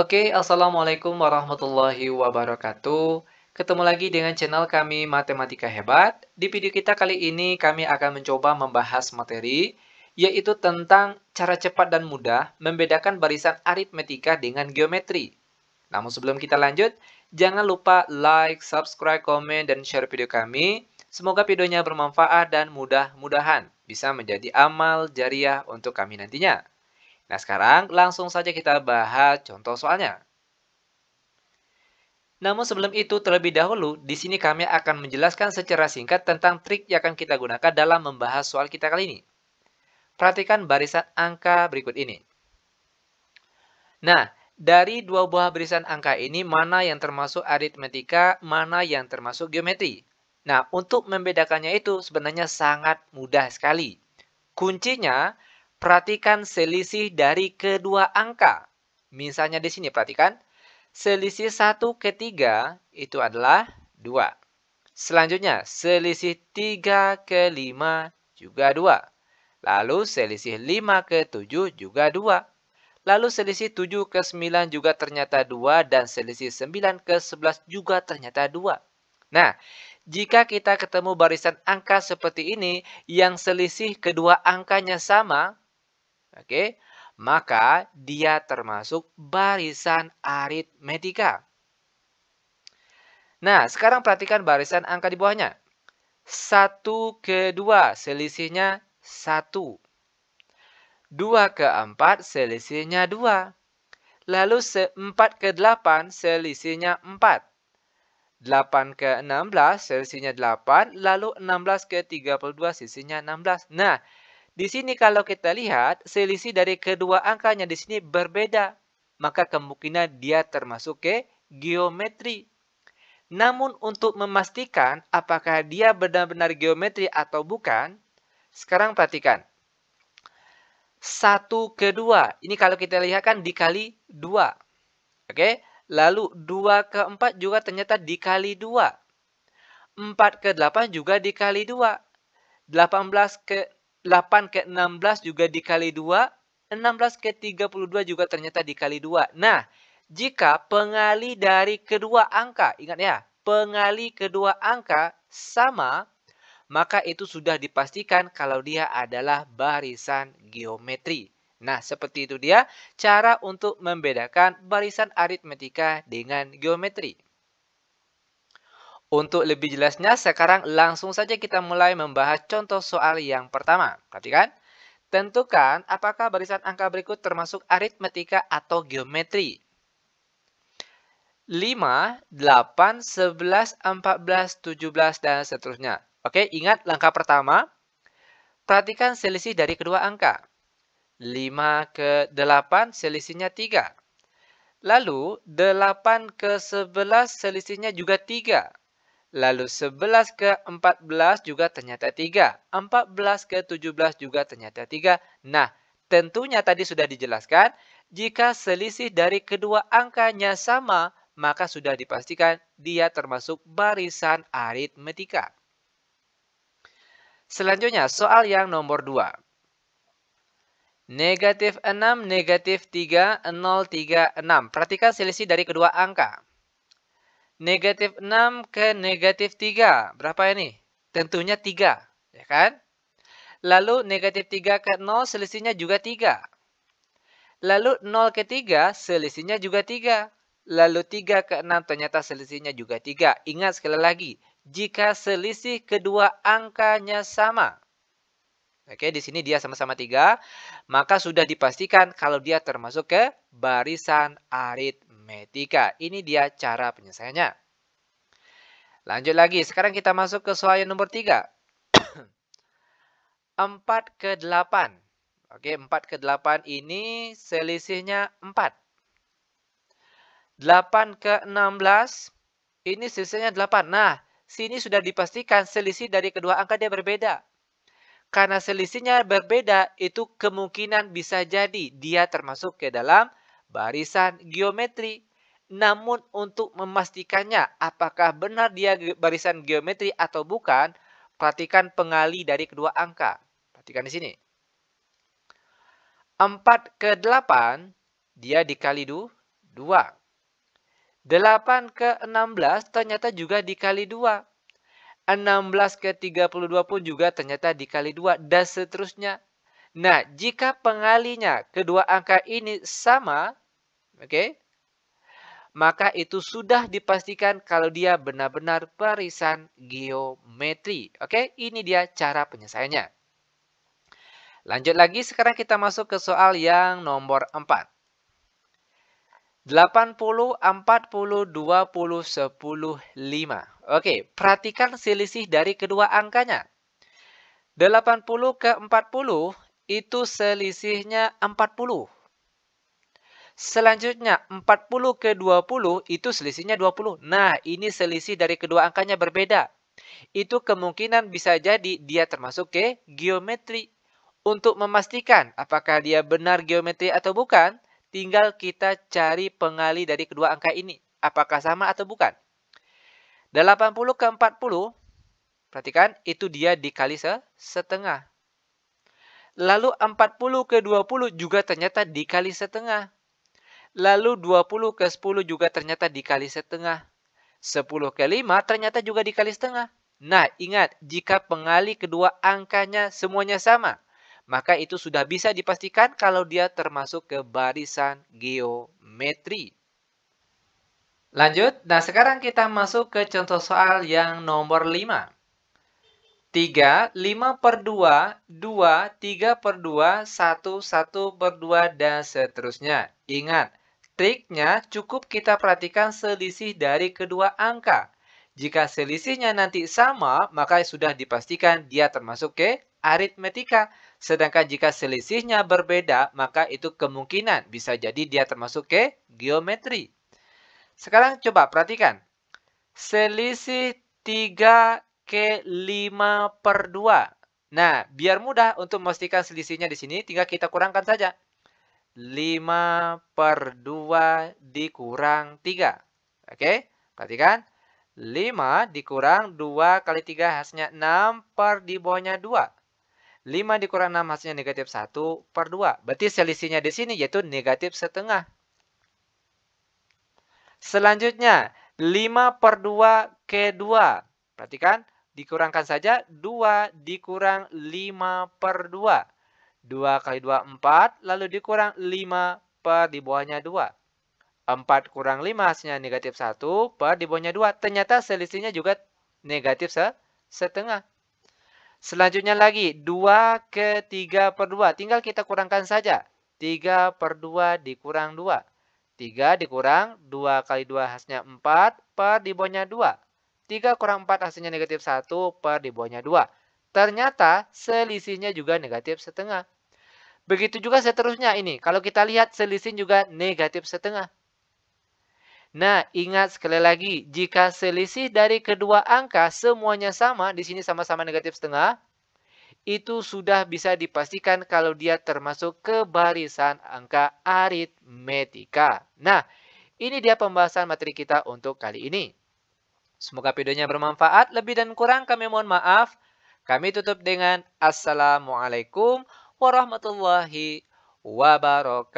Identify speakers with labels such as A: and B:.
A: Oke, Assalamualaikum warahmatullahi wabarakatuh. Ketemu lagi dengan channel kami Matematika Hebat. Di video kita kali ini kami akan mencoba membahas materi, yaitu tentang cara cepat dan mudah membedakan barisan aritmetika dengan geometri. Namun sebelum kita lanjut, jangan lupa like, subscribe, komen, dan share video kami. Semoga videonya bermanfaat dan mudah-mudahan bisa menjadi amal jariah untuk kami nantinya. Nah, sekarang langsung saja kita bahas contoh soalnya. Namun sebelum itu, terlebih dahulu, di sini kami akan menjelaskan secara singkat tentang trik yang akan kita gunakan dalam membahas soal kita kali ini. Perhatikan barisan angka berikut ini. Nah, dari dua buah barisan angka ini, mana yang termasuk aritmetika, mana yang termasuk geometri? Nah, untuk membedakannya itu sebenarnya sangat mudah sekali. Kuncinya, perhatikan selisih dari kedua angka. Misalnya di sini, perhatikan. Selisih 1 ke 3 itu adalah 2. Selanjutnya, selisih 3 ke 5 juga 2. Lalu selisih 5 ke 7 juga 2. Lalu selisih 7 ke 9 juga ternyata 2 dan selisih 9 ke 11 juga ternyata 2. Nah, jika kita ketemu barisan angka seperti ini yang selisih kedua angkanya sama, oke, maka dia termasuk barisan aritmetika. Nah, sekarang perhatikan barisan angka di bawahnya. 1 ke 2 selisihnya 1. 2 ke 4 selisihnya 2. Lalu 4 ke 8 selisihnya 4. 8 ke 16 selisihnya 8. Lalu 16 ke 32 selisihnya 16. Nah, di sini kalau kita lihat selisih dari kedua angkanya di sini berbeda. Maka kemungkinan dia termasuk ke geometri. Namun untuk memastikan apakah dia benar-benar geometri atau bukan, sekarang perhatikan. 1 ke 2, ini kalau kita lihat kan dikali 2. Oke? Lalu 2 ke 4 juga ternyata dikali 2. 4 ke 8 juga dikali 2. 8 ke 16 juga dikali 2. 16 ke 32 juga ternyata dikali 2. Nah, jika pengali dari kedua angka, ingat ya, pengali kedua angka sama, maka itu sudah dipastikan kalau dia adalah barisan geometri. Nah, seperti itu dia cara untuk membedakan barisan aritmetika dengan geometri. Untuk lebih jelasnya, sekarang langsung saja kita mulai membahas contoh soal yang pertama. Perhatikan. Tentukan apakah barisan angka berikut termasuk aritmetika atau geometri. 5, 8, 11, 14, 17, dan seterusnya. Oke, ingat langkah pertama. Perhatikan selisih dari kedua angka. 5 ke 8 selisihnya 3. Lalu 8 ke 11 selisihnya juga 3. Lalu 11 ke 14 juga ternyata 3. 14 ke 17 juga ternyata 3. Nah, tentunya tadi sudah dijelaskan, jika selisih dari kedua angkanya sama, maka sudah dipastikan dia termasuk barisan aritmetika. Selanjutnya, soal yang nomor 2. Negatif 6, negatif 3, 0, 3, 6. Perhatikan selisih dari kedua angka. Negatif 6 ke negatif 3. Berapa ini? Tentunya 3. Ya kan? Lalu negatif 3 ke 0 selisihnya juga 3. Lalu 0 ke 3 selisihnya juga 3. Lalu 3 ke 6 ternyata selisihnya juga 3. Ingat sekali lagi. Jika selisih kedua angkanya sama. Oke, di sini dia sama-sama 3. Maka sudah dipastikan kalau dia termasuk ke barisan aritmetika. Ini dia cara penyelesaiannya. Lanjut lagi, sekarang kita masuk ke soal yang nomor 3. 4 ke 8. Oke, 4 ke 8 ini selisihnya 4. 8 ke 16, ini selisihnya 8. Nah, sini sudah dipastikan selisih dari kedua angka dia berbeda. Karena selisihnya berbeda, itu kemungkinan bisa jadi dia termasuk ke dalam barisan geometri. Namun untuk memastikannya apakah benar dia barisan geometri atau bukan, perhatikan pengali dari kedua angka. Perhatikan di sini. 4 ke 8, dia dikali 2. 8 ke 16 ternyata juga dikali 2. 16 ke 32 pun juga ternyata dikali 2, dan seterusnya. Nah, jika pengalinya kedua angka ini sama, oke, maka itu sudah dipastikan kalau dia benar-benar barisan geometri. Oke, ini dia cara penyelesaiannya. Lanjut lagi, sekarang kita masuk ke soal yang nomor 4. 80, 40, 20, 10, 5. Oke, perhatikan selisih dari kedua angkanya. 80 ke 40 itu selisihnya 40. Selanjutnya 40 ke 20 itu selisihnya 20. Nah, ini selisih dari kedua angkanya berbeda. Itu kemungkinan bisa jadi dia termasuk ke geometri. Untuk memastikan apakah dia benar geometri atau bukan, tinggal kita cari pengali dari kedua angka ini. Apakah sama atau bukan? 80 ke 40, perhatikan, itu dia dikali setengah. Lalu 40 ke 20 juga ternyata dikali setengah. Lalu 20 ke 10 juga ternyata dikali setengah. 10 ke 5 ternyata juga dikali setengah. Nah, ingat, jika pengali kedua angkanya semuanya sama, maka itu sudah bisa dipastikan kalau dia termasuk ke barisan geometri. Lanjut, nah sekarang kita masuk ke contoh soal yang nomor 5. 3, 5 per 2, 2, 3 per 2, 1, 1 per 2, dan seterusnya. Ingat, triknya cukup kita perhatikan selisih dari kedua angka. Jika selisihnya nanti sama, maka sudah dipastikan dia termasuk ke aritmetika. Sedangkan jika selisihnya berbeda, maka itu kemungkinan bisa jadi dia termasuk ke geometri. Sekarang coba perhatikan. Selisih 3 ke 5 per 2. Nah, biar mudah untuk memastikan selisihnya di sini, tinggal kita kurangkan saja. 5 per 2 dikurang 3. Oke, perhatikan. 5 dikurang 2 kali 3 hasilnya 6 per di bawahnya 2. 5 dikurang 6 hasilnya negatif 1 per 2. Berarti selisihnya di sini yaitu negatif setengah. Selanjutnya, 5 per 2 ke 2. Perhatikan, dikurangkan saja 2 dikurang 5 per 2. 2 kali 2, 4. Lalu dikurang 5 per di bawahnya 2. 4 kurang 5 hasilnya negatif 1 per di bawahnya 2. Ternyata selisihnya juga negatif setengah. Selanjutnya lagi, 2 ke 3 per 2. Tinggal kita kurangkan saja. 3 per 2 dikurang 2. 3 dikurang 2 kali 2 hasilnya 4 per di bawahnya 2. 3 kurang 4 hasilnya negatif 1 per di bawahnya 2. Ternyata selisihnya juga negatif setengah. Begitu juga seterusnya ini. Kalau kita lihat selisih juga negatif setengah. Nah, ingat sekali lagi, jika selisih dari kedua angka semuanya sama, di sini sama-sama negatif setengah, itu sudah bisa dipastikan kalau dia termasuk ke barisan angka aritmetika. Nah, ini dia pembahasan materi kita untuk kali ini. Semoga videonya bermanfaat. Lebih dan kurang kami mohon maaf. Kami tutup dengan Assalamualaikum warahmatullahi wabarakatuh.